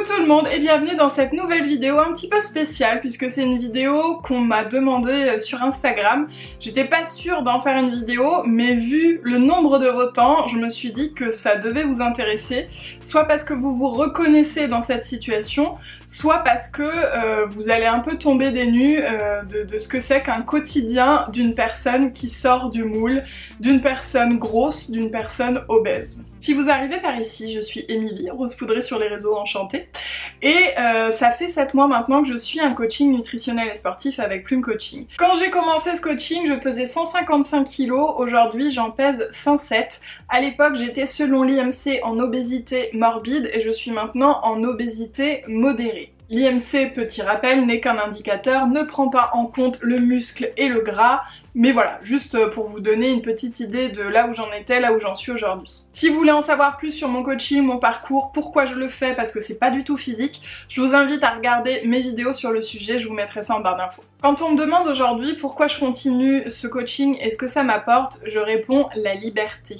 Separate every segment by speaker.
Speaker 1: tout le monde et bienvenue dans cette nouvelle vidéo un petit peu spéciale puisque c'est une vidéo qu'on m'a demandé sur Instagram. J'étais pas sûre d'en faire une vidéo mais vu le nombre de votants, je me suis dit que ça devait vous intéresser, soit parce que vous vous reconnaissez dans cette situation, soit parce que vous allez un peu tomber des nues de ce que c'est qu'un quotidien d'une personne qui sort du moule, d'une personne grosse, d'une personne obèse. Si vous arrivez par ici, je suis Émilie, Rose Poudrée sur les réseaux, enchantée. Et ça fait 7 mois maintenant que je suis un coaching nutritionnel et sportif avec Plume Coaching. Quand j'ai commencé ce coaching, je pesais 155 kg, aujourd'hui j'en pèse 107. À l'époque, j'étais selon l'IMC en obésité morbide et je suis maintenant en obésité modérée. L'IMC, petit rappel, n'est qu'un indicateur, ne prend pas en compte le muscle et le gras, mais voilà, juste pour vous donner une petite idée de là où j'en étais, là où j'en suis aujourd'hui. Si vous voulez en savoir plus sur mon coaching, mon parcours, pourquoi je le fais, parce que c'est pas du tout physique, je vous invite à regarder mes vidéos sur le sujet, je vous mettrai ça en barre d'infos. Quand on me demande aujourd'hui pourquoi je continue ce coaching et ce que ça m'apporte, je réponds la liberté.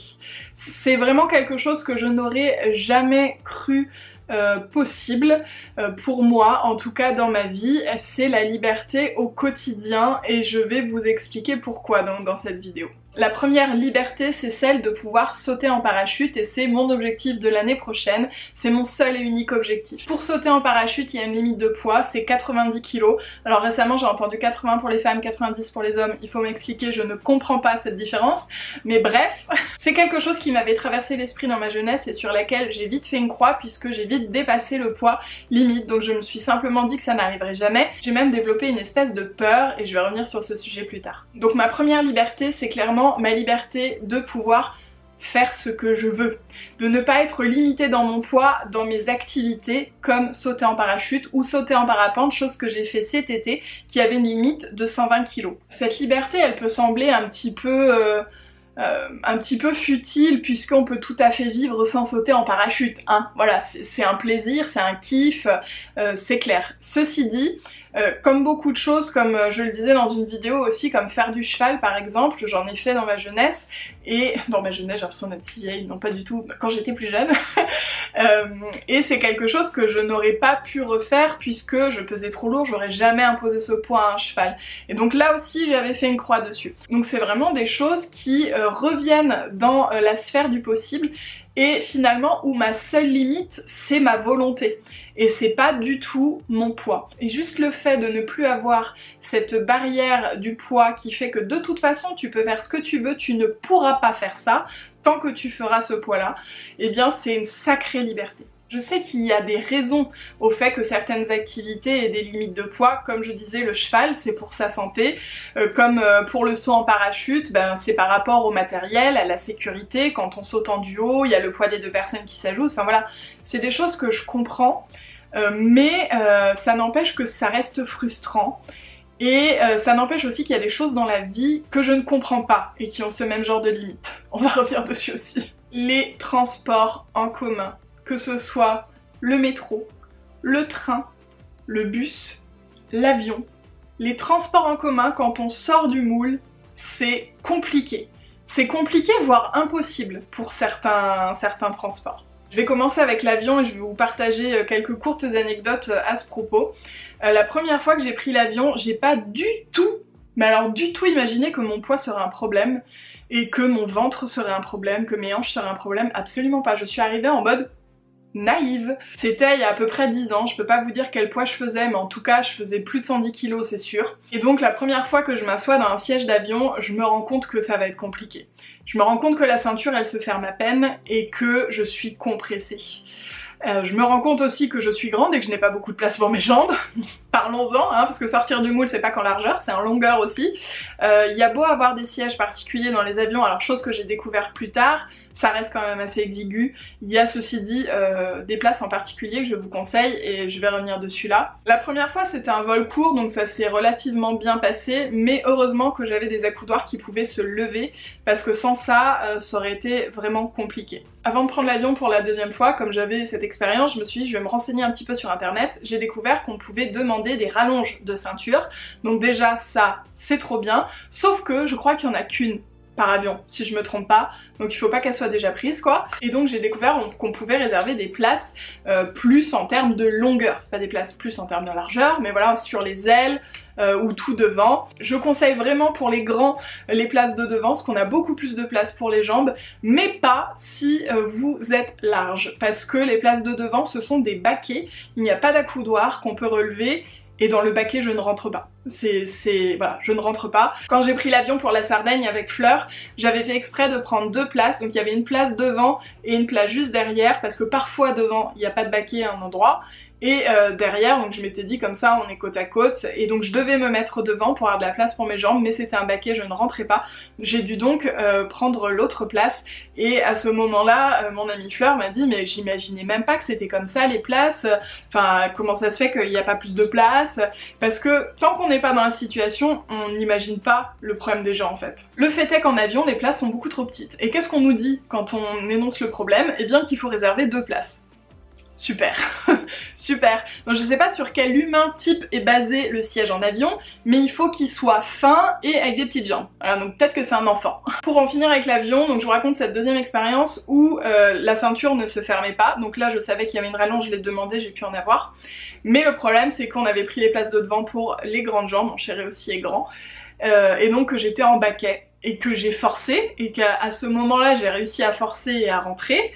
Speaker 1: C'est vraiment quelque chose que je n'aurais jamais cru possible pour moi, en tout cas dans ma vie, c'est la liberté au quotidien et je vais vous expliquer pourquoi dans cette vidéo. La première liberté, c'est celle de pouvoir sauter en parachute et c'est mon objectif de l'année prochaine, c'est mon seul et unique objectif. Pour sauter en parachute, il y a une limite de poids, c'est 90 kg. Alors récemment j'ai entendu 80 pour les femmes, 90 pour les hommes, il faut m'expliquer, je ne comprends pas cette différence, mais bref, c'est quelque chose qui m'avait traversé l'esprit dans ma jeunesse et sur laquelle j'ai vite fait une croix puisque j'ai vite dépassé le poids limite, donc je me suis simplement dit que ça n'arriverait jamais. J'ai même développé une espèce de peur et je vais revenir sur ce sujet plus tard. Donc ma première liberté, c'est clairement ma liberté de pouvoir faire ce que je veux, de ne pas être limitée dans mon poids, dans mes activités comme sauter en parachute ou sauter en parapente, chose que j'ai fait cet été qui avait une limite de 120 kg. Cette liberté, elle peut sembler un petit peu futile puisqu'on peut tout à fait vivre sans sauter en parachute, hein. Voilà, c'est un plaisir, c'est un kiff, c'est clair. Ceci dit, comme beaucoup de choses, comme je le disais dans une vidéo aussi, comme faire du cheval par exemple, j'en ai fait dans ma jeunesse, et dans ma jeunesse j'ai l'impression d'être si vieille, non pas du tout, quand j'étais plus jeune, et c'est quelque chose que je n'aurais pas pu refaire puisque je pesais trop lourd, j'aurais jamais imposé ce poids à un cheval. Et donc là aussi j'avais fait une croix dessus. Donc c'est vraiment des choses qui reviennent dans la sphère du possible et finalement où ma seule limite c'est ma volonté et c'est pas du tout mon poids. Et juste le fait de ne plus avoir cette barrière du poids qui fait que de toute façon tu peux faire ce que tu veux, tu ne pourras pas faire ça tant que tu feras ce poids là, eh bien c'est une sacrée liberté. Je sais qu'il y a des raisons au fait que certaines activités aient des limites de poids, comme je disais le cheval c'est pour sa santé, comme pour le saut en parachute, ben, c'est par rapport au matériel, à la sécurité, quand on saute en duo, il y a le poids des deux personnes qui s'ajoutent, enfin voilà, c'est des choses que je comprends, mais ça n'empêche que ça reste frustrant. Et ça n'empêche aussi qu'il y a des choses dans la vie que je ne comprends pas et qui ont ce même genre de limites. On va revenir dessus aussi. Les transports en commun. Que ce soit le métro, le train, le bus, l'avion, les transports en commun quand on sort du moule, c'est compliqué. C'est compliqué voire impossible pour certains transports. Je vais commencer avec l'avion et je vais vous partager quelques courtes anecdotes à ce propos. La première fois que j'ai pris l'avion, j'ai pas du tout, mais alors du tout imaginé que mon poids serait un problème et que mon ventre serait un problème, que mes hanches seraient un problème, absolument pas. Je suis arrivée en mode naïve. C'était il y a à peu près 10 ans, je peux pas vous dire quel poids je faisais, mais en tout cas je faisais plus de 110 kg c'est sûr. Et donc la première fois que je m'assois dans un siège d'avion, je me rends compte que ça va être compliqué. Je me rends compte que la ceinture elle se ferme à peine et que je suis compressée. Je me rends compte aussi que je suis grande et que je n'ai pas beaucoup de place pour mes jambes. Parlons-en, hein, parce que sortir du moule c'est pas qu'en largeur, c'est en longueur aussi. Il y a beau avoir des sièges particuliers dans les avions, alors chose que j'ai découvert plus tard, ça reste quand même assez exigu. Il y a ceci dit des places en particulier que je vous conseille et je vais revenir dessus là. La première fois c'était un vol court donc ça s'est relativement bien passé, mais heureusement que j'avais des accoudoirs qui pouvaient se lever parce que sans ça, ça aurait été vraiment compliqué. Avant de prendre l'avion pour la deuxième fois, comme j'avais cette expérience, je me suis dit je vais me renseigner un petit peu sur internet. J'ai découvert qu'on pouvait demander des rallonges de ceinture, donc déjà ça c'est trop bien, sauf que je crois qu'il n'y en a qu'une. par avion, si je me trompe pas, donc il faut pas qu'elle soit déjà prise quoi. Et donc j'ai découvert qu'on pouvait réserver des places plus en termes de longueur, c'est pas des places plus en termes de largeur, mais voilà, sur les ailes ou tout devant. Je conseille vraiment pour les grands les places de devant, parce qu'on a beaucoup plus de place pour les jambes, mais pas si vous êtes large, parce que les places de devant ce sont des baquets, il n'y a pas d'accoudoir qu'on peut relever, et dans le baquet je ne rentre pas. Voilà, je ne rentre pas. Quand j'ai pris l'avion pour la Sardaigne avec Fleur, j'avais fait exprès de prendre 2 places, donc il y avait une place devant et une place juste derrière, parce que parfois devant il n'y a pas de baquet à un endroit, et derrière, donc je m'étais dit comme ça on est côte à côte, et donc je devais me mettre devant pour avoir de la place pour mes jambes, mais c'était un baquet, je ne rentrais pas. J'ai dû donc prendre l'autre place, et à ce moment-là, mon amie Fleur m'a dit mais j'imaginais même pas que c'était comme ça les places, enfin comment ça se fait qu'il n'y a pas plus de place, parce que tant qu'on n'est pas dans la situation, on n'imagine pas le problème des gens en fait. Le fait est qu'en avion, les places sont beaucoup trop petites, et qu'est-ce qu'on nous dit quand on énonce le problème? Eh bien qu'il faut réserver 2 places. Super, super. Donc je sais pas sur quel humain type est basé le siège en avion, mais il faut qu'il soit fin et avec des petites jambes. Voilà, donc peut-être que c'est un enfant. Pour en finir avec l'avion, donc je vous raconte cette deuxième expérience où la ceinture ne se fermait pas. Donc là je savais qu'il y avait une rallonge, je l'ai demandé, j'ai pu en avoir. Mais le problème c'est qu'on avait pris les places de devant pour les grandes jambes, mon chéri aussi est grand, et donc que j'étais en baquet et que j'ai forcé, et qu'à ce moment-là j'ai réussi à forcer et à rentrer.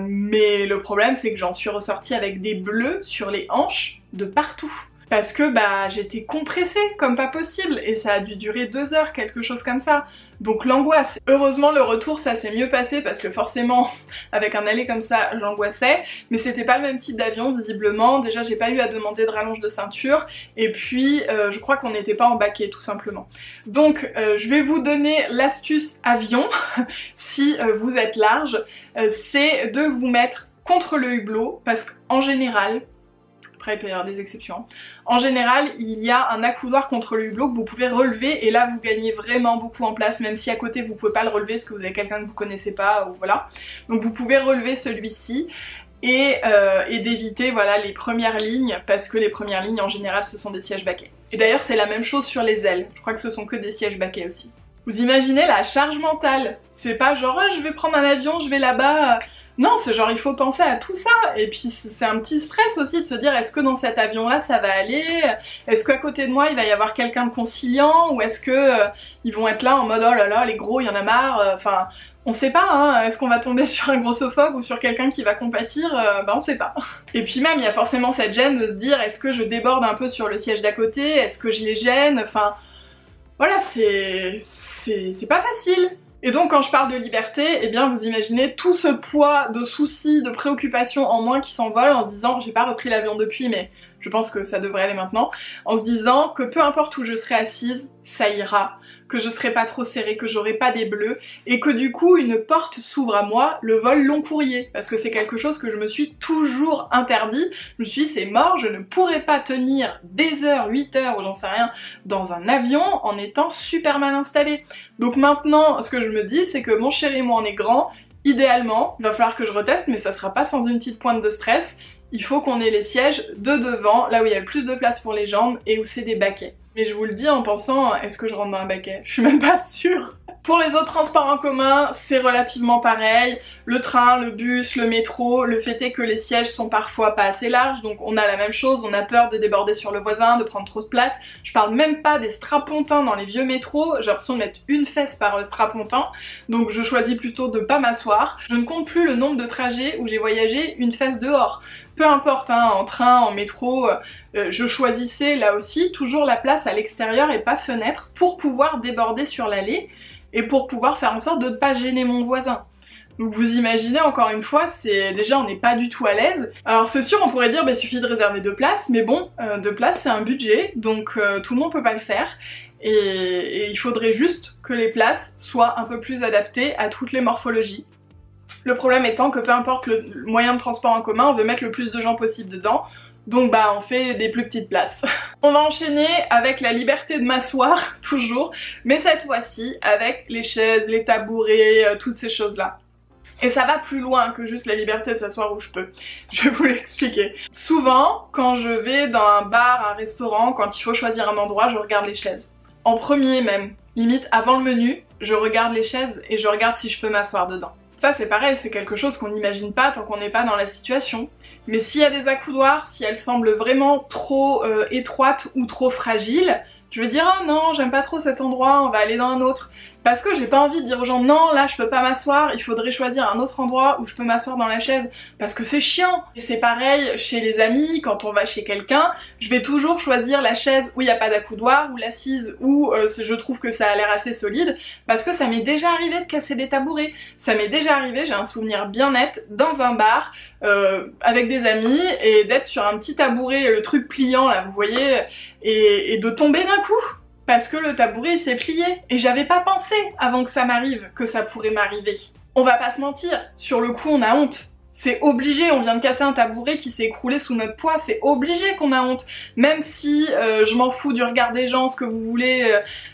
Speaker 1: Mais le problème c'est que j'en suis ressortie avec des bleus sur les hanches de partout. Parce que bah j'étais compressée comme pas possible, et ça a dû durer 2 heures, quelque chose comme ça. Donc l'angoisse. Heureusement le retour ça s'est mieux passé, parce que forcément avec un aller comme ça j'angoissais, mais c'était pas le même type d'avion visiblement. Déjà j'ai pas eu à demander de rallonge de ceinture, et puis je crois qu'on n'était pas en baquet tout simplement. Donc je vais vous donner l'astuce avion si vous êtes large, c'est de vous mettre contre le hublot, parce qu'en général, après il peut y avoir des exceptions, en général il y a un accoudoir contre le hublot que vous pouvez relever, et là vous gagnez vraiment beaucoup en place, même si à côté vous pouvez pas le relever parce que vous avez quelqu'un que vous connaissez pas, ou voilà. Donc vous pouvez relever celui-ci, et d'éviter voilà les premières lignes, parce que les premières lignes en général ce sont des sièges baquets. Et d'ailleurs c'est la même chose sur les ailes, je crois que ce sont que des sièges baquets aussi. Vous imaginez la charge mentale, c'est pas genre je vais prendre un avion, je vais là-bas... Non, c'est genre il faut penser à tout ça, et puis c'est un petit stress aussi de se dire est-ce que dans cet avion-là ça va aller, est-ce qu'à côté de moi il va y avoir quelqu'un de conciliant, ou est-ce que ils vont être là en mode oh là là les gros il y en a marre, enfin on sait pas hein, est-ce qu'on va tomber sur un grossophobe ou sur quelqu'un qui va compatir, bah on sait pas. Et puis même il y a forcément cette gêne de se dire est-ce que je déborde un peu sur le siège d'à côté, est-ce que je les gêne, enfin voilà c'est pas facile. Et donc quand je parle de liberté, eh bien vous imaginez tout ce poids de soucis, de préoccupations en moins qui s'envole en se disant, j'ai pas repris l'avion depuis mais je pense que ça devrait aller maintenant, en se disant que peu importe où je serai assise, ça ira, que je serai pas trop serrée, que j'aurai pas des bleus, et que du coup une porte s'ouvre à moi, le vol long courrier, parce que c'est quelque chose que je me suis toujours interdit. Je me suis dit c'est mort, je ne pourrais pas tenir des heures, 8 heures ou j'en sais rien, dans un avion en étant super mal installée. Donc maintenant ce que je me dis c'est que mon chéri et moi on est grands, idéalement, il va falloir que je reteste, mais ça sera pas sans une petite pointe de stress, il faut qu'on ait les sièges de devant, là où il y a le plus de place pour les jambes et où c'est des baquets. Mais je vous le dis en pensant, est-ce que je rentre dans un baquet? Je suis même pas sûre. Pour les autres transports en commun, c'est relativement pareil. Le train, le bus, le métro, le fait est que les sièges sont parfois pas assez larges, donc on a la même chose, on a peur de déborder sur le voisin, de prendre trop de place. Je parle même pas des strapontins dans les vieux métros, j'ai l'impression de mettre une fesse par strapontin, donc je choisis plutôt de pas m'asseoir. Je ne compte plus le nombre de trajets où j'ai voyagé une fesse dehors. Peu importe, hein, en train, en métro, je choisissais là aussi toujours la place à l'extérieur et pas fenêtre pour pouvoir déborder sur l'allée et pour pouvoir faire en sorte de ne pas gêner mon voisin. Donc vous imaginez encore une fois, c'est déjà on n'est pas du tout à l'aise. Alors c'est sûr on pourrait dire bah, il suffit de réserver 2 places, mais bon 2 places c'est un budget, donc tout le monde peut pas le faire. Et il faudrait juste que les places soient un peu plus adaptées à toutes les morphologies. Le problème étant que peu importe le moyen de transport en commun, on veut mettre le plus de gens possible dedans, donc bah on fait des plus petites places. On va enchaîner avec la liberté de m'asseoir, toujours, mais cette fois-ci avec les chaises, les tabourets, toutes ces choses-là. Et ça va plus loin que juste la liberté de s'asseoir où je peux. Je vais vous l'expliquer. Souvent, quand je vais dans un bar, un restaurant, quand il faut choisir un endroit, je regarde les chaises. En premier même, limite avant le menu, je regarde les chaises et je regarde si je peux m'asseoir dedans. Ça c'est pareil, c'est quelque chose qu'on n'imagine pas tant qu'on n'est pas dans la situation. Mais s'il y a des accoudoirs, si elles semblent vraiment trop étroites ou trop fragiles, je vais dire ah non, j'aime pas trop cet endroit, on va aller dans un autre. Parce que j'ai pas envie de dire aux gens non, là je peux pas m'asseoir, il faudrait choisir un autre endroit où je peux m'asseoir dans la chaise. Parce que c'est chiant. Et c'est pareil chez les amis, quand on va chez quelqu'un, je vais toujours choisir la chaise où il n'y a pas d'accoudoir, ou l'assise où je trouve que ça a l'air assez solide. Parce que ça m'est déjà arrivé de casser des tabourets. Ça m'est déjà arrivé, j'ai un souvenir bien net, dans un bar, avec des amis, et d'être sur un petit tabouret, le truc pliant là, vous voyez, et de tomber d'un coup. Parce que le tabouret il s'est plié et j'avais pas pensé avant que ça m'arrive que ça pourrait m'arriver. On va pas se mentir, sur le coup on a honte. C'est obligé, on vient de casser un tabouret qui s'est écroulé sous notre poids, c'est obligé qu'on a honte. Même si je m'en fous du regard des gens, ce que vous voulez,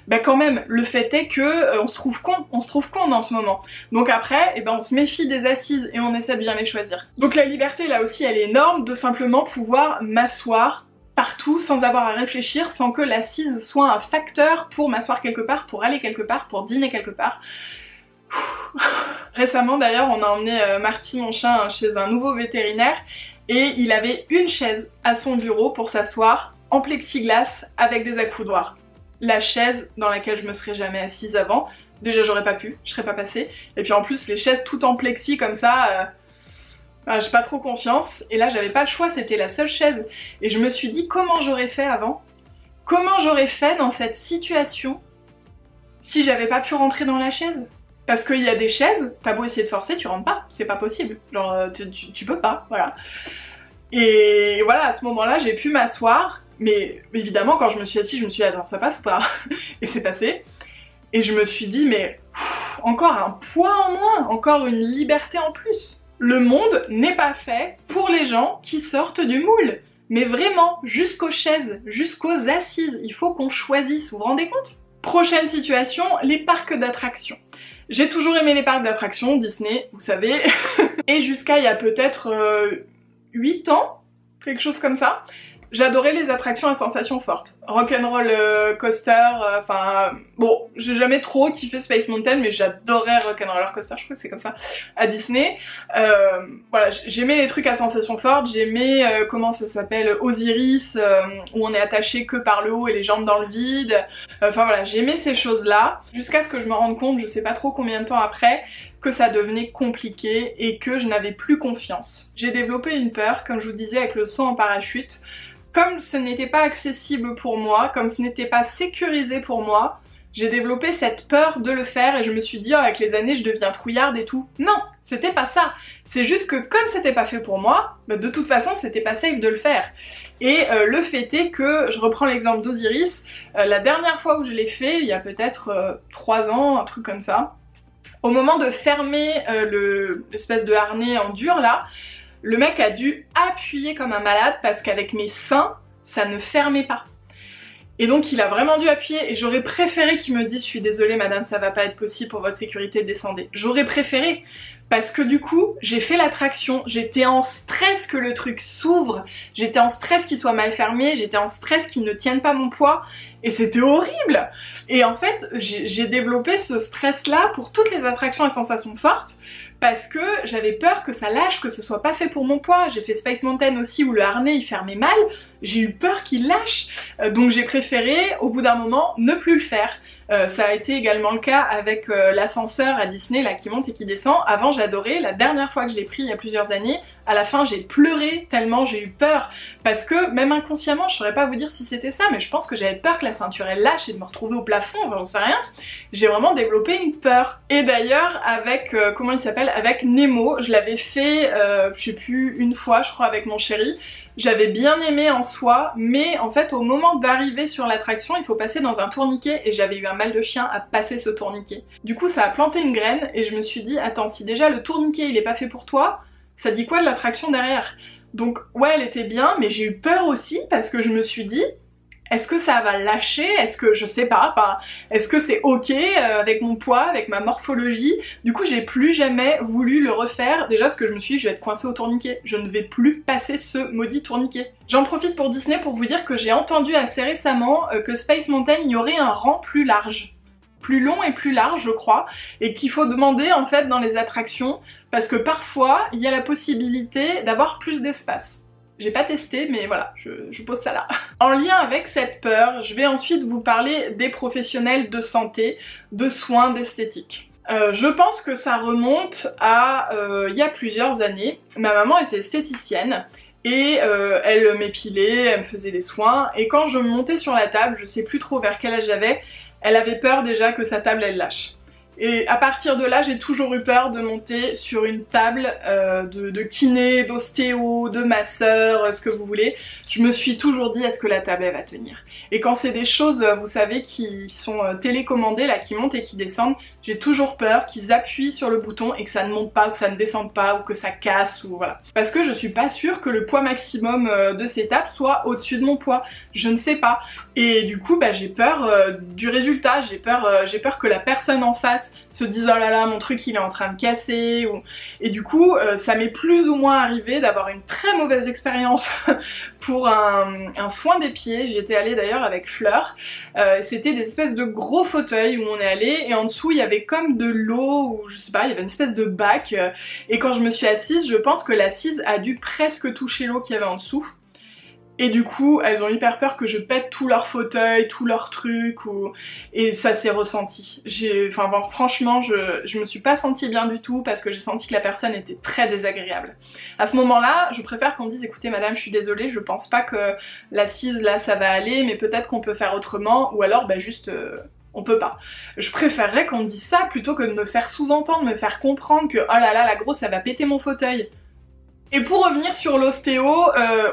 Speaker 1: bah quand même, le fait est que on se trouve con dans ce moment. Donc après, eh ben on se méfie des assises et on essaie de bien les choisir. Donc la liberté là aussi elle est énorme de simplement pouvoir m'asseoir partout sans avoir à réfléchir, sans que l'assise soit un facteur pour m'asseoir quelque part, pour aller quelque part, pour dîner quelque part. Récemment d'ailleurs on a emmené Marty mon chien chez un nouveau vétérinaire et il avait une chaise à son bureau pour s'asseoir en plexiglas avec des accoudoirs. La chaise dans laquelle je me serais jamais assise avant, déjà j'aurais pas pu, je serais pas passée, et puis en plus les chaises toutes en plexi comme ça... j'ai pas trop confiance, et là j'avais pas le choix, c'était la seule chaise. Et je me suis dit comment j'aurais fait avant? Comment j'aurais fait dans cette situation si j'avais pas pu rentrer dans la chaise? Parce qu'il y a des chaises, t'as beau essayer de forcer, tu rentres pas, c'est pas possible. Genre tu peux pas, voilà. Et voilà, à ce moment-là j'ai pu m'asseoir, mais évidemment quand je me suis assise, je me suis dit attends ça passe ou pas? Et c'est passé. Et je me suis dit mais encore un poids en moins, encore une liberté en plus. Le monde n'est pas fait pour les gens qui sortent du moule. Mais vraiment, jusqu'aux chaises, jusqu'aux assises, il faut qu'on choisisse, vous vous rendez compte? Prochaine situation, les parcs d'attractions. J'ai toujours aimé les parcs d'attractions, Disney, vous savez. Et jusqu'à il y a peut-être 8 ans, quelque chose comme ça. J'adorais les attractions à sensations fortes. Rock'n'Roll Coaster, enfin... bon, j'ai jamais trop kiffé Space Mountain, mais j'adorais Rock'n'Roller Coaster, je crois que c'est comme ça, à Disney. Voilà, j'aimais les trucs à sensations fortes, j'aimais, comment ça s'appelle, Osiris, où on est attaché que par le haut et les jambes dans le vide. Enfin voilà, j'aimais ces choses-là, jusqu'à ce que je me rende compte, je sais pas trop combien de temps après, que ça devenait compliqué et que je n'avais plus confiance. J'ai développé une peur, comme je vous disais, avec le saut en parachute. Comme ce n'était pas accessible pour moi, comme ce n'était pas sécurisé pour moi, j'ai développé cette peur de le faire et je me suis dit oh, avec les années je deviens trouillarde et tout. Non, c'était pas ça. C'est juste que comme c'était pas fait pour moi, bah, de toute façon c'était pas safe de le faire. Et le fait est que, je reprends l'exemple d'Osiris, la dernière fois où je l'ai fait, il y a peut-être 3 ans, un truc comme ça, au moment de fermer l'espèce de harnais en dur là, le mec a dû appuyer comme un malade parce qu'avec mes seins, ça ne fermait pas. Et donc il a vraiment dû appuyer et j'aurais préféré qu'il me dise « Je suis désolée madame, ça va pas être possible pour votre sécurité, descendez ». J'aurais préféré parce que du coup, j'ai fait l'attraction, j'étais en stress que le truc s'ouvre, j'étais en stress qu'il soit mal fermé, j'étais en stress qu'il ne tienne pas mon poids et c'était horrible. Et en fait, j'ai développé ce stress-là pour toutes les attractions à sensations fortes parce que j'avais peur que ça lâche, que ce soit pas fait pour mon poids. J'ai fait Space Mountain aussi où le harnais il fermait mal, j'ai eu peur qu'il lâche, donc j'ai préféré au bout d'un moment ne plus le faire. Ça a été également le cas avec l'ascenseur à Disney là qui monte et qui descend. Avant j'adorais, la dernière fois que je l'ai pris il y a plusieurs années, à la fin j'ai pleuré tellement j'ai eu peur parce que même inconsciemment je saurais pas vous dire si c'était ça mais je pense que j'avais peur que la ceinture elle lâche et de me retrouver au plafond, enfin, j'en sais rien. J'ai vraiment développé une peur. Et d'ailleurs avec, comment il s'appelle, avec Nemo, je l'avais fait, je sais plus, une fois je crois avec mon chéri. J'avais bien aimé en soi, mais en fait au moment d'arriver sur l'attraction, il faut passer dans un tourniquet et j'avais eu un mal de chien à passer ce tourniquet. Du coup ça a planté une graine et je me suis dit attends, si déjà le tourniquet il est pas fait pour toi, ça dit quoi de l'attraction derrière? Donc ouais elle était bien, mais j'ai eu peur aussi parce que je me suis dit Est-ce que ça va lâcher? Est-ce que, je sais pas, enfin, est-ce que c'est ok avec mon poids, avec ma morphologie? Du coup, j'ai plus jamais voulu le refaire, déjà parce que je me suis dit, je vais être coincée au tourniquet. Je ne vais plus passer ce maudit tourniquet. J'en profite pour Disney pour vous dire que j'ai entendu assez récemment que Space Mountain, il y aurait un rang plus large. Plus long et plus large, je crois, et qu'il faut demander en fait dans les attractions, parce que parfois, il y a la possibilité d'avoir plus d'espace. J'ai pas testé, mais voilà, je pose ça là. En lien avec cette peur, je vais ensuite vous parler des professionnels de santé, de soins, d'esthétique. Je pense que ça remonte à il y a plusieurs années. Ma maman était esthéticienne et elle m'épilait, elle me faisait des soins, et quand je montais sur la table, je sais plus trop vers quel âge j'avais, elle avait peur déjà que sa table elle lâche. Et à partir de là, j'ai toujours eu peur de monter sur une table de kiné, d'ostéo, de masseur, ce que vous voulez. Je me suis toujours dit, est-ce que la table elle va tenir? Et quand c'est des choses, vous savez, qui sont télécommandées, là, qui montent et qui descendent, j'ai toujours peur qu'ils appuient sur le bouton et que ça ne monte pas, ou que ça ne descende pas, ou que ça casse, ou voilà. Parce que je suis pas sûre que le poids maximum de ces tables soit au-dessus de mon poids. Je ne sais pas. Et du coup, bah, j'ai peur du résultat, j'ai peur que la personne en face se dise oh là là, mon truc il est en train de casser, et du coup ça m'est plus ou moins arrivé d'avoir une très mauvaise expérience pour un soin des pieds. J'y étais allée d'ailleurs avec Fleur, c'était des espèces de gros fauteuils où on est allé, et en dessous il y avait comme de l'eau, ou je sais pas, il y avait une espèce de bac, et quand je me suis assise, je pense que l'assise a dû presque toucher l'eau qu'il y avait en dessous. Et du coup, elles ont hyper peur que je pète tout leur fauteuil, tout leur truc, et ça s'est ressenti. Enfin bon, franchement, je me suis pas sentie bien du tout parce que j'ai senti que la personne était très désagréable. À ce moment-là, je préfère qu'on me dise écoutez madame, je suis désolée, je pense pas que l'assise là ça va aller, mais peut-être qu'on peut faire autrement, ou alors bah juste... on peut pas. Je préférerais qu'on me dise ça plutôt que de me faire sous-entendre, me faire comprendre que oh là là, la grosse, ça va péter mon fauteuil. Et pour revenir sur l'ostéo,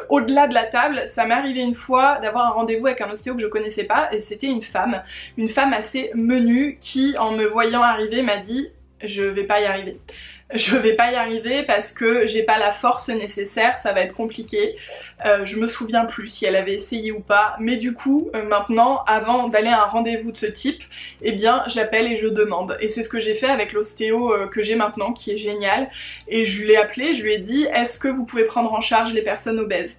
Speaker 1: au-delà de la table, ça m'est arrivé une fois d'avoir un rendez-vous avec un ostéo que je connaissais pas, et c'était une femme assez menue qui, en me voyant arriver, m'a dit « je vais pas y arriver ». Je vais pas y arriver parce que j'ai pas la force nécessaire, ça va être compliqué. Je me souviens plus si elle avait essayé ou pas, mais du coup, maintenant, avant d'aller à un rendez-vous de ce type, eh bien, j'appelle et je demande. Et c'est ce que j'ai fait avec l'ostéo que j'ai maintenant, qui est génial. Et je l'ai appelé, je lui ai dit, est-ce que vous pouvez prendre en charge les personnes obèses ?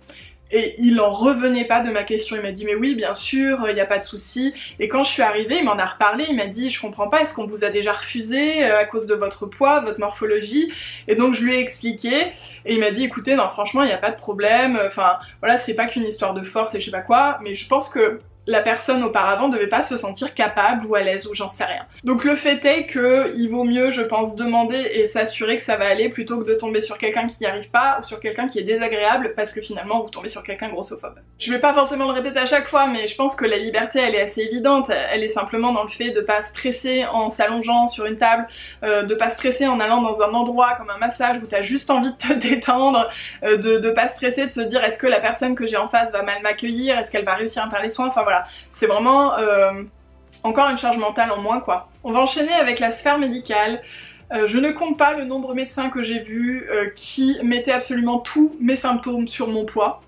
Speaker 1: Et il en revenait pas de ma question, il m'a dit mais oui bien sûr, il n'y a pas de souci. Et quand je suis arrivée, il m'en a reparlé, il m'a dit je comprends pas, est-ce qu'on vous a déjà refusé à cause de votre poids, votre morphologie? Et donc je lui ai expliqué, et il m'a dit écoutez non franchement il n'y a pas de problème, enfin voilà c'est pas qu'une histoire de force et je sais pas quoi, mais je pense que la personne auparavant devait pas se sentir capable ou à l'aise ou j'en sais rien. Donc le fait est que il vaut mieux je pense demander et s'assurer que ça va aller plutôt que de tomber sur quelqu'un qui n'y arrive pas ou sur quelqu'un qui est désagréable parce que finalement vous tombez sur quelqu'un grossophobe. Je vais pas forcément le répéter à chaque fois mais je pense que la liberté elle est assez évidente, elle est simplement dans le fait de pas stresser en s'allongeant sur une table, de pas stresser en allant dans un endroit comme un massage où t'as juste envie de te détendre, de pas stresser, de se dire est-ce que la personne que j'ai en face va mal m'accueillir, est-ce qu'elle va réussir à me faire les soins, enfin voilà. C'est vraiment encore une charge mentale en moins quoi. On va enchaîner avec la sphère médicale. Je ne compte pas le nombre de médecins que j'ai vus qui mettaient absolument tous mes symptômes sur mon poids.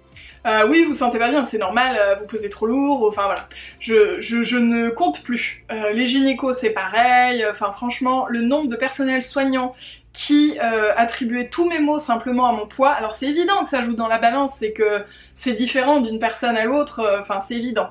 Speaker 1: Oui, vous sentez pas bien, c'est normal, vous pesez trop lourd, enfin voilà. Je ne compte plus. Les gynécos c'est pareil, enfin franchement, le nombre de personnels soignants qui attribuaient tous mes maux simplement à mon poids, alors c'est évident que ça joue dans la balance, c'est que c'est différent d'une personne à l'autre, enfin c'est évident.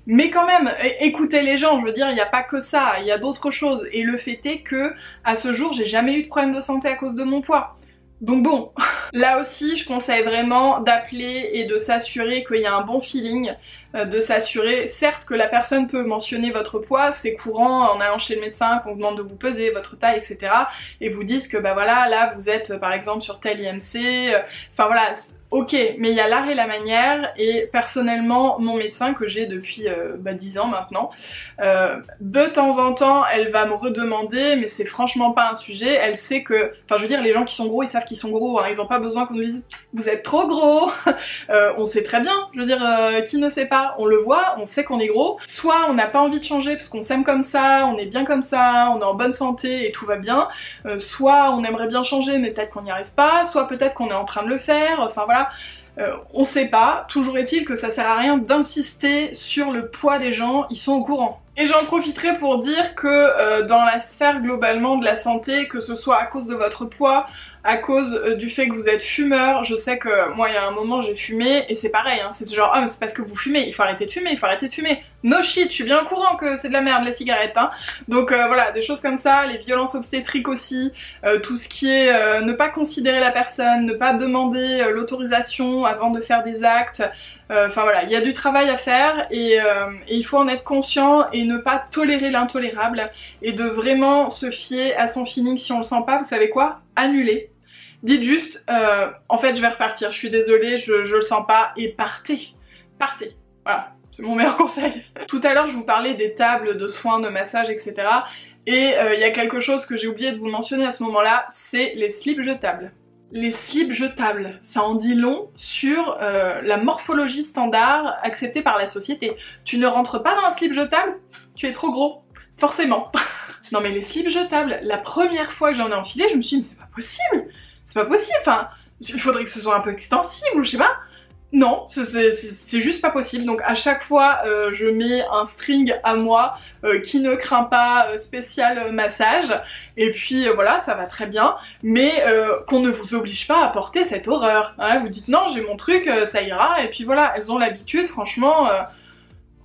Speaker 1: Mais quand même, écoutez les gens, je veux dire, il n'y a pas que ça, il y a d'autres choses. Et le fait est que, à ce jour, j'ai jamais eu de problème de santé à cause de mon poids. Donc bon, là aussi je conseille vraiment d'appeler et de s'assurer qu'il y a un bon feeling, de s'assurer certes que la personne peut mentionner votre poids, c'est courant en allant chez le médecin qu'on vous demande de vous peser, votre taille, etc. et vous disent que bah voilà, là vous êtes par exemple sur tel IMC, enfin voilà, ok, mais il y a l'art et la manière, et personnellement, mon médecin que j'ai depuis 10 ans maintenant, de temps en temps, elle va me redemander, mais c'est franchement pas un sujet, elle sait que, enfin je veux dire, les gens qui sont gros, ils savent qu'ils sont gros, hein, ils ont pas besoin qu'on nous dise « vous êtes trop gros », on sait très bien, je veux dire, qui ne sait pas, on le voit, on sait qu'on est gros, soit on n'a pas envie de changer parce qu'on s'aime comme ça, on est bien comme ça, on est en bonne santé et tout va bien, soit on aimerait bien changer mais peut-être qu'on n'y arrive pas, soit peut-être qu'on est en train de le faire, enfin voilà. On sait pas, toujours est-il que ça sert à rien d'insister sur le poids des gens, ils sont au courant. Et j'en profiterai pour dire que dans la sphère globalement de la santé, que ce soit à cause de votre poids, à cause du fait que vous êtes fumeur, je sais que moi il y a un moment j'ai fumé et c'est pareil, hein, c'est genre ah mais c'est parce que vous fumez, il faut arrêter de fumer, il faut arrêter de fumer. No shit, je suis bien au courant que c'est de la merde la cigarette, hein. Donc voilà, des choses comme ça, les violences obstétriques aussi, tout ce qui est ne pas considérer la personne, ne pas demander l'autorisation avant de faire des actes. Enfin voilà, il y a du travail à faire et il faut en être conscient et ne pas tolérer l'intolérable et de vraiment se fier à son feeling. Si on le sent pas, vous savez quoi? Annulez. Dites juste, en fait je vais repartir, je suis désolée, je le sens pas et partez. Partez. Voilà, c'est mon meilleur conseil. Tout à l'heure je vous parlais des tables de soins, de massage, etc. Et il y a quelque chose que j'ai oublié de vous mentionner à ce moment-là, c'est les slips jetables. Les slips jetables, ça en dit long sur la morphologie standard acceptée par la société. Tu ne rentres pas dans un slip jetable, tu es trop gros, forcément. Non mais les slips jetables, la première fois que j'en ai enfilé, je me suis dit mais c'est pas possible, c'est pas possible, enfin, il faudrait que ce soit un peu extensible ou je sais pas. Non, c'est juste pas possible, donc à chaque fois je mets un string à moi qui ne craint pas spécial massage, et puis voilà, ça va très bien, mais qu'on ne vous oblige pas à porter cette horreur, hein, vous dites non j'ai mon truc, ça ira, et puis voilà, elles ont l'habitude, franchement,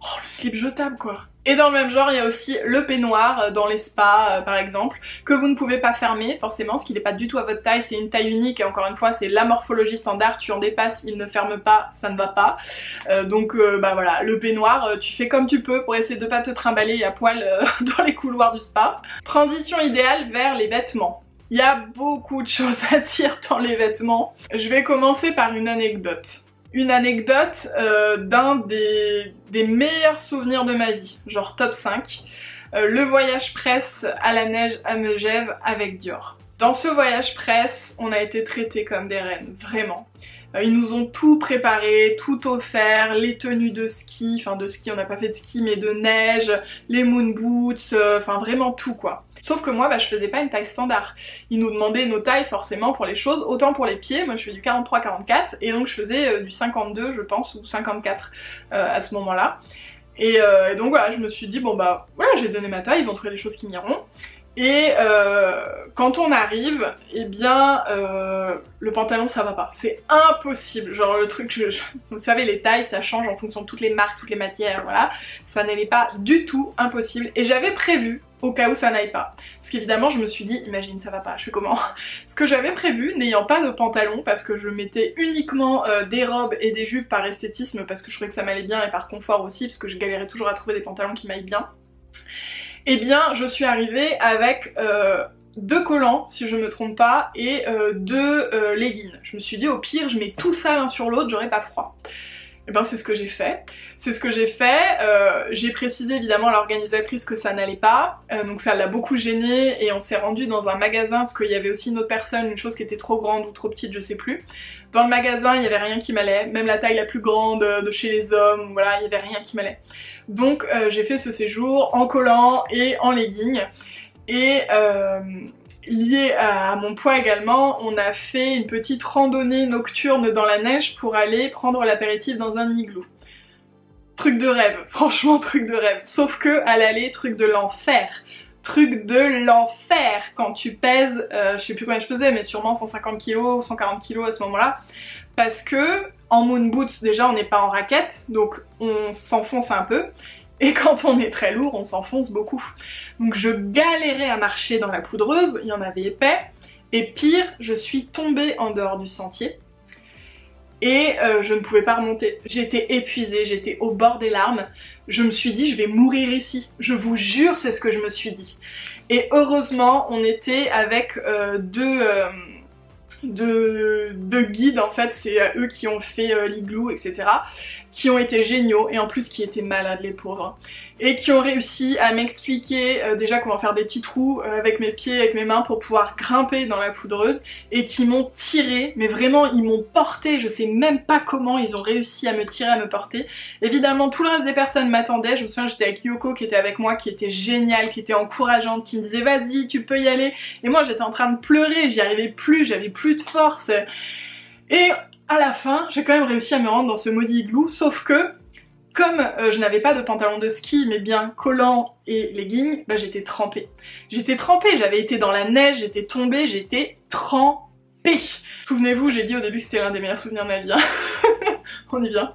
Speaker 1: oh le slip jetable quoi. Et dans le même genre, il y a aussi le peignoir dans les spas par exemple, que vous ne pouvez pas fermer forcément, parce qu'il n'est pas du tout à votre taille, c'est une taille unique et encore une fois c'est la morphologie standard, tu en dépasses, il ne ferme pas, ça ne va pas. Donc bah voilà, le peignoir, tu fais comme tu peux pour essayer de pas te trimballer à poil dans les couloirs du spa. Transition idéale vers les vêtements. Il y a beaucoup de choses à dire dans les vêtements. Je vais commencer par une anecdote. Une anecdote d'un des meilleurs souvenirs de ma vie, genre top 5, le voyage presse à la neige à Megève avec Dior. Dans ce voyage presse, on a été traités comme des reines, vraiment. Ils nous ont tout préparé, tout offert, les tenues de ski, enfin de ski on n'a pas fait de ski mais de neige, les moon boots, enfin vraiment tout quoi. Sauf que moi bah, je faisais pas une taille standard. Ils nous demandaient nos tailles forcément pour les choses, autant pour les pieds, moi je fais du 43-44 et donc je faisais du 52 je pense ou 54 à ce moment là. Et donc voilà, je me suis dit bon bah voilà j'ai donné ma taille, ils vont trouver des choses qui m'iront. Et quand on arrive, eh bien le pantalon ça va pas, c'est impossible, genre le truc, vous savez les tailles ça change en fonction de toutes les marques, toutes les matières, voilà, ça n'allait pas du tout impossible et j'avais prévu au cas où ça n'aille pas, parce qu'évidemment je me suis dit imagine ça va pas, je fais comment? Ce que j'avais prévu, n'ayant pas de pantalon parce que je mettais uniquement des robes et des jupes par esthétisme parce que je trouvais que ça m'allait bien et par confort aussi parce que je galérais toujours à trouver des pantalons qui m'aillent bien. Eh bien, je suis arrivée avec 2 collants, si je me trompe pas, et 2 leggings. Je me suis dit, au pire, je mets tout ça l'un sur l'autre, j'aurai pas froid. Et ben, c'est ce que j'ai fait. C'est ce que j'ai fait. J'ai précisé évidemment à l'organisatrice que ça n'allait pas, donc ça l'a beaucoup gênée, et on s'est rendu dans un magasin, parce qu'il y avait aussi une autre personne, une chose qui était trop grande ou trop petite, je sais plus. Dans le magasin, il y avait rien qui m'allait, même la taille la plus grande de chez les hommes, voilà, il y avait rien qui m'allait. Donc j'ai fait ce séjour en collant et en legging, et lié à mon poids également, on a fait une petite randonnée nocturne dans la neige pour aller prendre l'apéritif dans un igloo. Truc de rêve, franchement truc de rêve, sauf que à l'aller, truc de l'enfer. Truc de l'enfer quand tu pèses, je sais plus combien je pesais, mais sûrement 150 kg ou 140 kg à ce moment-là, parce que en moon boots déjà on n'est pas en raquette, donc on s'enfonce un peu, et quand on est très lourd on s'enfonce beaucoup. Donc je galérais à marcher dans la poudreuse, il y en avait épais, et pire, je suis tombée en dehors du sentier, et je ne pouvais pas remonter. J'étais épuisée, j'étais au bord des larmes. Je me suis dit je vais mourir ici, je vous jure c'est ce que je me suis dit. Et heureusement on était avec deux guides en fait, c'est eux qui ont fait l'igloo etc, qui ont été géniaux et en plus qui étaient malades les pauvres. Et qui ont réussi à m'expliquer déjà comment faire des petits trous avec mes pieds, avec mes mains pour pouvoir grimper dans la poudreuse et qui m'ont tiré, mais vraiment ils m'ont porté, je sais même pas comment ils ont réussi à me tirer, à me porter. Évidemment tout le reste des personnes m'attendaient, je me souviens j'étais avec Yoko qui était avec moi, qui était géniale, qui était encourageante, qui me disait vas-y tu peux y aller, et moi j'étais en train de pleurer, j'y arrivais plus, j'avais plus de force. Et à la fin, j'ai quand même réussi à me rendre dans ce maudit igloo, sauf que comme je n'avais pas de pantalon de ski, mais bien collant et leggings, bah j'étais trempée. J'étais trempée, j'avais été dans la neige, j'étais tombée, j'étais trempée. Souvenez-vous, j'ai dit au début que c'était l'un des meilleurs souvenirs de ma vie. Hein. On y vient.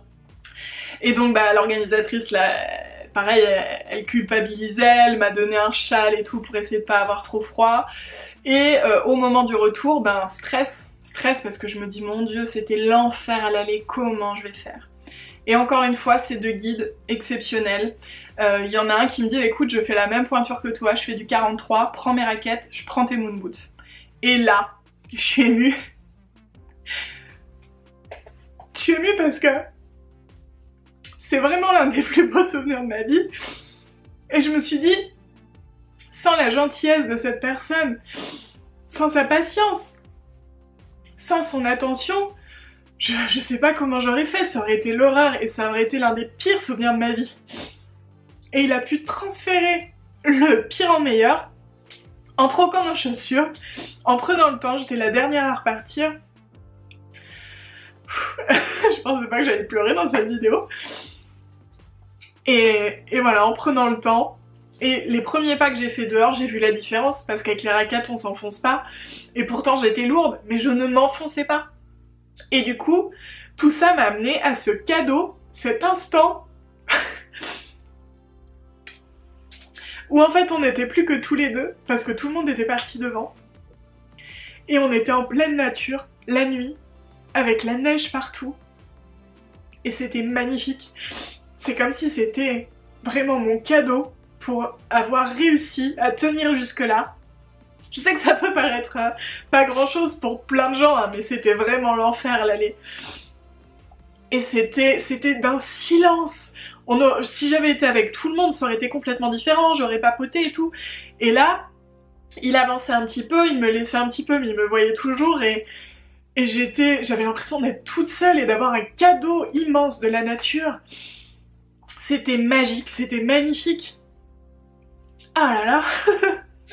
Speaker 1: Et donc bah l'organisatrice là, pareil, elle culpabilisait, elle m'a donné un châle et tout pour essayer de pas avoir trop froid. Et au moment du retour, ben stress parce que je me dis mon Dieu, c'était l'enfer à l'aller, comment je vais faire? Et encore une fois, c'est deux guides exceptionnels. Il y en a un qui me dit écoute, je fais la même pointure que toi, je fais du 43, prends mes raquettes, je prends tes moon boots. Et là, je suis émue. Je suis émue parce que c'est vraiment l'un des plus beaux souvenirs de ma vie. Et je me suis dit, sans la gentillesse de cette personne, sans sa patience, sans son attention, je sais pas comment j'aurais fait, ça aurait été l'horreur et ça aurait été l'un des pires souvenirs de ma vie. Et il a pu transférer le pire en meilleur, en troquant nos chaussures, en prenant le temps, j'étais la dernière à repartir. Je pensais pas que j'allais pleurer dans cette vidéo. Et voilà, en prenant le temps, et les premiers pas que j'ai fait dehors, j'ai vu la différence, parce qu'avec les raquettes on s'enfonce pas, et pourtant j'étais lourde, mais je ne m'enfonçais pas. Et du coup, tout ça m'a amené à ce cadeau, cet instant, où en fait on n'était plus que tous les deux, parce que tout le monde était parti devant, et on était en pleine nature, la nuit, avec la neige partout, et c'était magnifique. C'est comme si c'était vraiment mon cadeau pour avoir réussi à tenir jusque-là. Je sais que ça peut paraître pas grand-chose pour plein de gens, hein, mais c'était vraiment l'enfer l'aller. Et c'était d'un silence. Si j'avais été avec tout le monde, ça aurait été complètement différent, j'aurais papoté et tout. Et là, il avançait un petit peu, il me laissait un petit peu, mais il me voyait toujours et j'avais l'impression d'être toute seule et d'avoir un cadeau immense de la nature. C'était magique, c'était magnifique. Ah là là.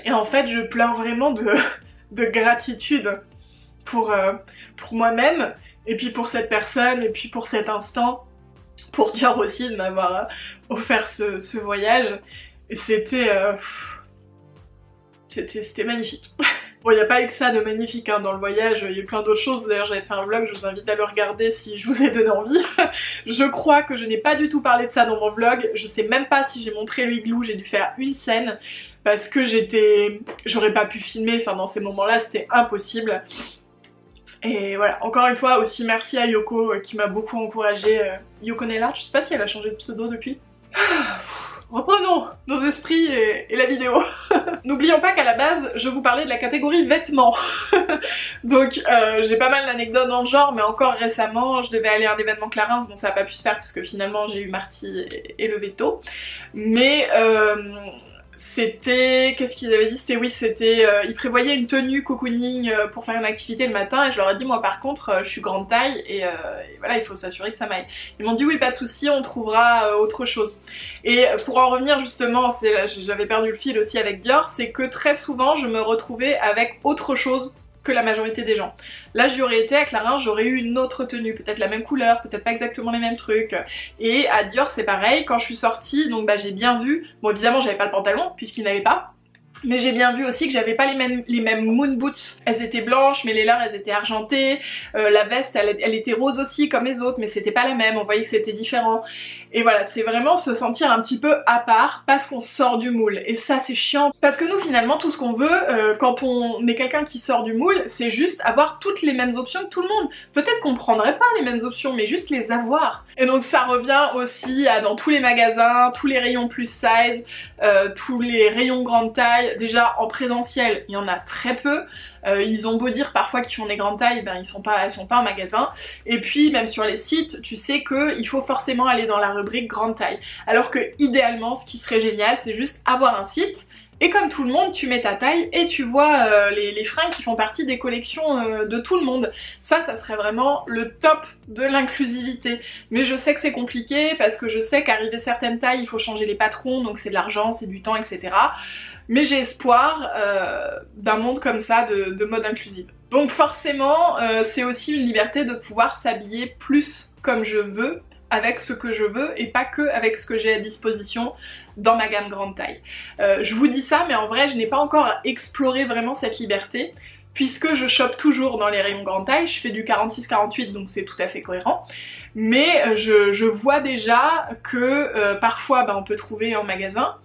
Speaker 1: Et en fait, je pleure vraiment de gratitude pour moi-même, et puis pour cette personne, et puis pour cet instant, pour Dior aussi de m'avoir offert ce voyage. Et c'était magnifique. Bon, il n'y a pas eu que ça de magnifique hein, dans le voyage, il y a eu plein d'autres choses, d'ailleurs j'avais fait un vlog, je vous invite à le regarder si je vous ai donné envie. Je crois que je n'ai pas du tout parlé de ça dans mon vlog, je sais même pas si j'ai montré le igloo, j'ai dû faire une scène, parce que j'aurais pas pu filmer, enfin dans ces moments-là c'était impossible. Et voilà, encore une fois aussi merci à Yoko qui m'a beaucoup encouragée, Yoko Nella, je sais pas si elle a changé de pseudo depuis. Reprenons nos esprits et la vidéo. N'oublions pas qu'à la base, je vous parlais de la catégorie vêtements. Donc j'ai pas mal d'anecdotes dans le genre, mais encore récemment, je devais aller à un événement Clarins, bon ça a pas pu se faire parce que finalement j'ai eu Marty et le veto. Mais c'était... Qu'est-ce qu'ils avaient dit? C'était oui, c'était... ils prévoyaient une tenue cocooning pour faire une activité le matin et je leur ai dit moi par contre je suis grande taille et voilà il faut s'assurer que ça m'aille. Ils m'ont dit oui pas de souci, on trouvera autre chose. Et pour en revenir justement, j'avais perdu le fil aussi avec Dior, c'est que très souvent je me retrouvais avec autre chose que la majorité des gens. Là j'y aurais été à Clarins, j'aurais eu une autre tenue, peut-être la même couleur, peut-être pas exactement les mêmes trucs. Et à Dior c'est pareil, quand je suis sortie, donc bah j'ai bien vu, bon évidemment j'avais pas le pantalon puisqu'il n'avait pas, mais j'ai bien vu aussi que j'avais pas les mêmes moon boots. Elles étaient blanches, mais les leurs elles étaient argentées. La veste elle était rose aussi comme les autres, mais c'était pas la même, on voyait que c'était différent. Et voilà, c'est vraiment se sentir un petit peu à part parce qu'on sort du moule. Et ça c'est chiant, parce que nous finalement tout ce qu'on veut quand on est quelqu'un qui sort du moule, c'est juste avoir toutes les mêmes options que tout le monde. Peut-être qu'on prendrait pas les mêmes options, mais juste les avoir. Et donc ça revient aussi à dans tous les magasins, tous les rayons plus size, tous les rayons grande taille. Déjà en présentiel, il y en a très peu. Ils ont beau dire parfois qu'ils font des grandes tailles, ben elles sont pas en magasin. Et puis même sur les sites, tu sais qu'il faut forcément aller dans la rubrique grande taille. Alors que idéalement, ce qui serait génial, c'est juste avoir un site. Et comme tout le monde, tu mets ta taille et tu vois les fringues qui font partie des collections de tout le monde. Ça serait vraiment le top de l'inclusivité. Mais je sais que c'est compliqué parce que je sais qu'arriver certaines tailles, il faut changer les patrons, donc c'est de l'argent, c'est du temps, etc. Mais j'ai espoir d'un monde comme ça, de mode inclusif. Donc forcément, c'est aussi une liberté de pouvoir s'habiller plus comme je veux, avec ce que je veux et pas que avec ce que j'ai à disposition dans ma gamme grande taille. Je vous dis ça, mais en vrai je n'ai pas encore exploré vraiment cette liberté puisque je chope toujours dans les rayons grande taille. Je fais du 46-48 donc c'est tout à fait cohérent, mais je vois déjà que parfois on peut trouver en magasin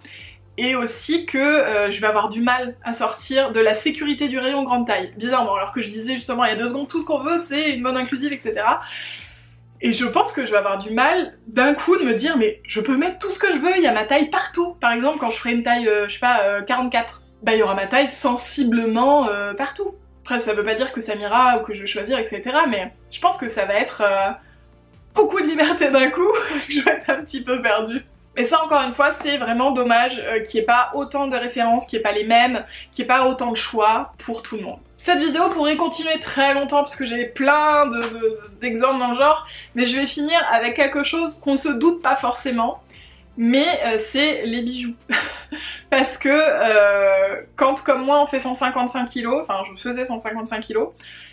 Speaker 1: et aussi que je vais avoir du mal à sortir de la sécurité du rayon grande taille, bizarrement, alors que je disais justement il y a 2 secondes tout ce qu'on veut c'est une mode inclusive, etc. Et je pense que je vais avoir du mal d'un coup de me dire mais je peux mettre tout ce que je veux, il y a ma taille partout. Par exemple quand je ferai une taille, je sais pas, 44, il y aura ma taille sensiblement partout. Après ça veut pas dire que ça m'ira ou que je vais choisir, etc. Mais je pense que ça va être beaucoup de liberté d'un coup, je vais être un petit peu perdue. Et ça encore une fois c'est vraiment dommage qu'il n'y ait pas autant de références, qu'il n'y ait pas les mêmes, qu'il n'y ait pas autant de choix pour tout le monde. Cette vidéo pourrait continuer très longtemps parce que j'ai plein d'exemples dans le genre, mais je vais finir avec quelque chose qu'on ne se doute pas forcément, mais c'est les bijoux. Parce que quand comme moi on fait 155 kg, enfin je faisais 155 kg,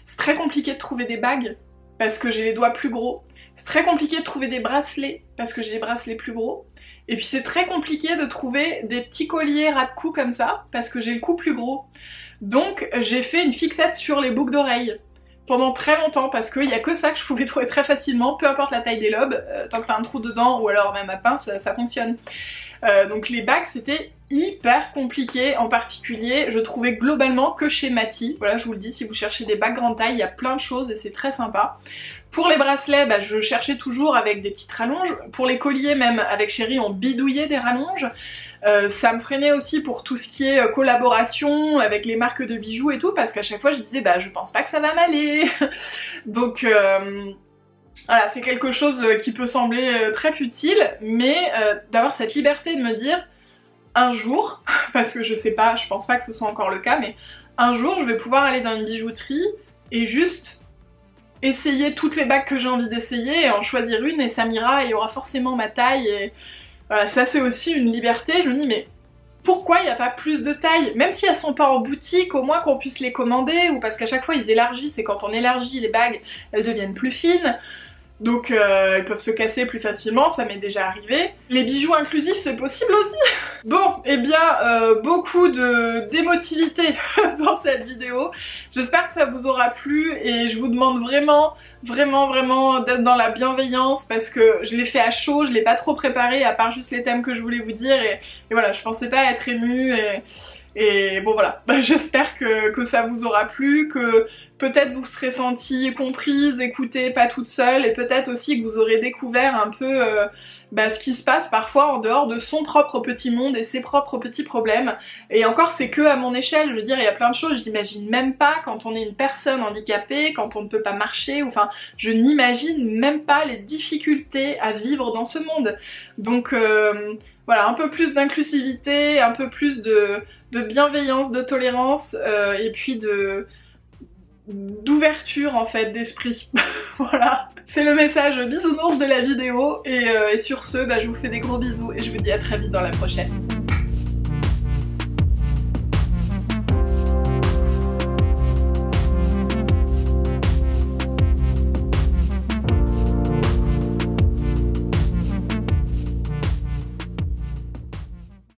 Speaker 1: c'est très compliqué de trouver des bagues parce que j'ai les doigts plus gros, c'est très compliqué de trouver des bracelets parce que j'ai les bracelets plus gros, et puis c'est très compliqué de trouver des petits colliers ras de cou comme ça parce que j'ai le cou plus gros. Donc j'ai fait une fixette sur les boucles d'oreilles pendant très longtemps parce qu'il n'y a que ça que je pouvais trouver très facilement, peu importe la taille des lobes, tant que t'as un trou dedans ou alors même à pince, ça fonctionne. Donc les bagues c'était hyper compliqué, en particulier je trouvais globalement que chez Mati. Voilà, je vous le dis, si vous cherchez des bagues grande taille, il y a plein de choses et c'est très sympa. Pour les bracelets, je cherchais toujours avec des petites rallonges. Pour les colliers, même avec Chérie, on bidouillait des rallonges. Ça me freinait aussi pour tout ce qui est collaboration avec les marques de bijoux et tout, parce qu'à chaque fois je disais je pense pas que ça va m'aller. Donc voilà, c'est quelque chose qui peut sembler très futile, mais d'avoir cette liberté de me dire un jour, parce que je sais pas, je pense pas que ce soit encore le cas, mais un jour je vais pouvoir aller dans une bijouterie et juste essayer toutes les bagues que j'ai envie d'essayer et en choisir une et ça m'ira et il y aura forcément ma taille. Et voilà, ça c'est aussi une liberté. Je me dis mais pourquoi il n'y a pas plus de tailles? Même si elles sont pas en boutique, au moins qu'on puisse les commander, ou parce qu'à chaque fois ils élargissent et quand on élargit les bagues elles deviennent plus fines. Donc elles peuvent se casser plus facilement, ça m'est déjà arrivé. Les bijoux inclusifs c'est possible aussi. Bon, et bien beaucoup d'émotivité dans cette vidéo. J'espère que ça vous aura plu et je vous demande vraiment d'être dans la bienveillance parce que je l'ai fait à chaud, je l'ai pas trop préparé à part juste les thèmes que je voulais vous dire et voilà, je pensais pas être émue et bon voilà, j'espère que ça vous aura plu, que peut-être vous serez sentie comprise, écoutée, pas toute seule, et peut-être aussi que vous aurez découvert un peu ce qui se passe parfois en dehors de son propre petit monde et ses propres petits problèmes. Et encore c'est que à mon échelle, je veux dire il y a plein de choses, j'imagine même pas quand on est une personne handicapée, quand on ne peut pas marcher, enfin je n'imagine même pas les difficultés à vivre dans ce monde. Donc voilà, un peu plus d'inclusivité, un peu plus de bienveillance, de tolérance, et puis d'ouverture en fait d'esprit. Voilà, c'est le message bisounours de la vidéo et sur ce je vous fais des gros bisous et je vous dis à très vite dans la prochaine.